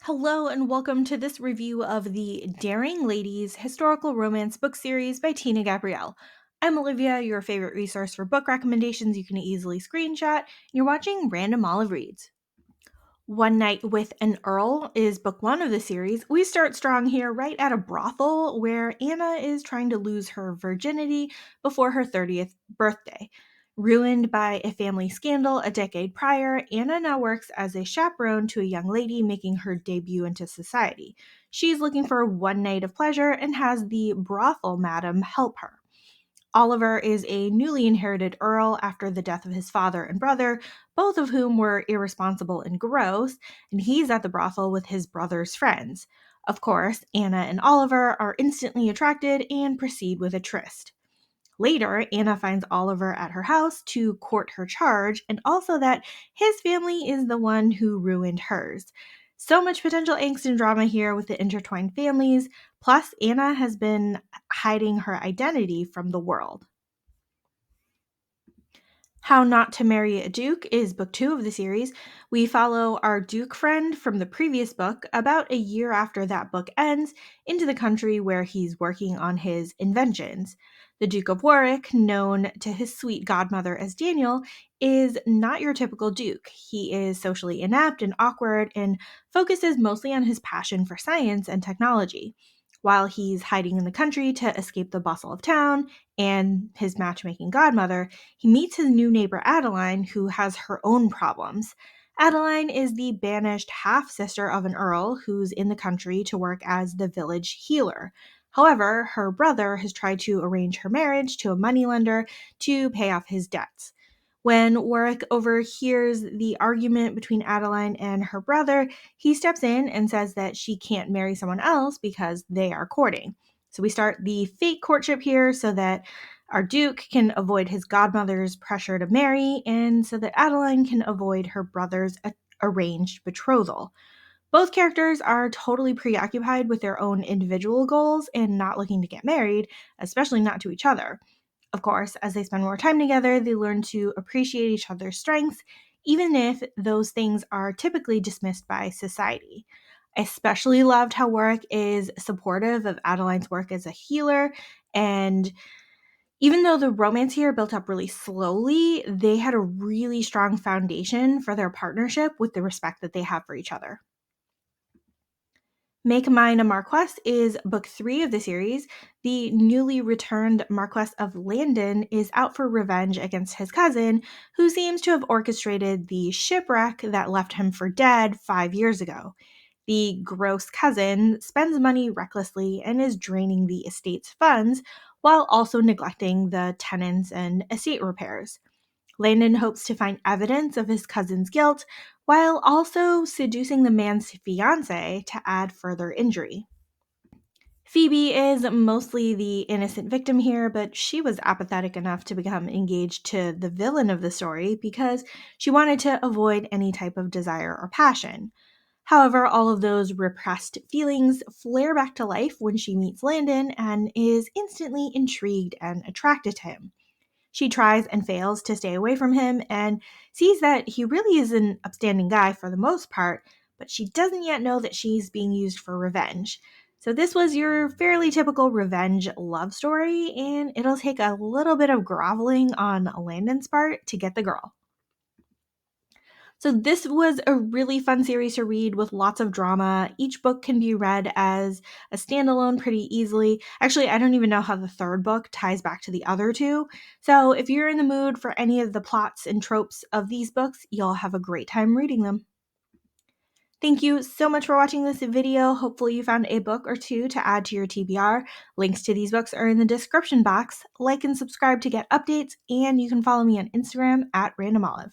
Hello, and welcome to this review of the Daring Ladies historical romance book series by Tina Gabrielle. I'm Olivia, your favorite resource for book recommendations you can easily screenshot, and you're watching Random Olive Reads. One Night with an Earl is book one of the series. We start strong here, right at a brothel where Anna is trying to lose her virginity before her 30th birthday. Ruined by a family scandal a decade prior, Anna now works as a chaperone to a young lady making her debut into society. She's looking for one night of pleasure and has the brothel madam help her. Oliver is a newly inherited earl after the death of his father and brother, both of whom were irresponsible and gross, and he's at the brothel with his brother's friends. Of course, Anna and Oliver are instantly attracted and proceed with a tryst. Later, Anna finds Oliver at her house to court her charge, and also that his family is the one who ruined hers. So much potential angst and drama here with the intertwined families, plus, Anna has been hiding her identity from the world. How Not to Marry a Duke is book two of the series. We follow our Duke friend from the previous book about a year after that book ends into the country where he's working on his inventions. The Duke of Warwick, known to his sweet godmother as Daniel, is not your typical Duke. He is socially inept and awkward and focuses mostly on his passion for science and technology. While he's hiding in the country to escape the bustle of town and his matchmaking godmother, he meets his new neighbor Adeline, who has her own problems. Adeline is the banished half sister of an earl who's in the country to work as the village healer. However, her brother has tried to arrange her marriage to a moneylender to pay off his debts. When Warwick overhears the argument between Adeline and her brother, he steps in and says that she can't marry someone else because they are courting. So we start the fake courtship here so that our Duke can avoid his godmother's pressure to marry, and so that Adeline can avoid her brother's arranged betrothal. Both characters are totally preoccupied with their own individual goals and not looking to get married, especially not to each other. Of course, as they spend more time together, they learn to appreciate each other's strengths, even if those things are typically dismissed by society. I especially loved how Warwick is supportive of Adeline's work as a healer, and even though the romance here built up really slowly, they had a really strong foundation for their partnership with the respect that they have for each other. Make Mine a Marquess is book three of the series. The newly returned Marquess of Landon is out for revenge against his cousin, who seems to have orchestrated the shipwreck that left him for dead 5 years ago. The gross cousin spends money recklessly and is draining the estate's funds while also neglecting the tenants and estate repairs. Landon hopes to find evidence of his cousin's guilt while also seducing the man's fiancée to add further injury. Phoebe is mostly the innocent victim here, but she was apathetic enough to become engaged to the villain of the story because she wanted to avoid any type of desire or passion. However, all of those repressed feelings flare back to life when she meets Landon and is instantly intrigued and attracted to him. She tries and fails to stay away from him and sees that he really is an upstanding guy for the most part, but she doesn't yet know that she's being used for revenge. So, this was your fairly typical revenge love story, and it'll take a little bit of groveling on Landon's part to get the girl. So, this was a really fun series to read with lots of drama. Each book can be read as a standalone pretty easily. Actually, I don't even know how the third book ties back to the other two. So, if you're in the mood for any of the plots and tropes of these books, you'll have a great time reading them. Thank you so much for watching this video. Hopefully, you found a book or two to add to your TBR. Links to these books are in the description box. Like and subscribe to get updates, and you can follow me on Instagram at randomolive.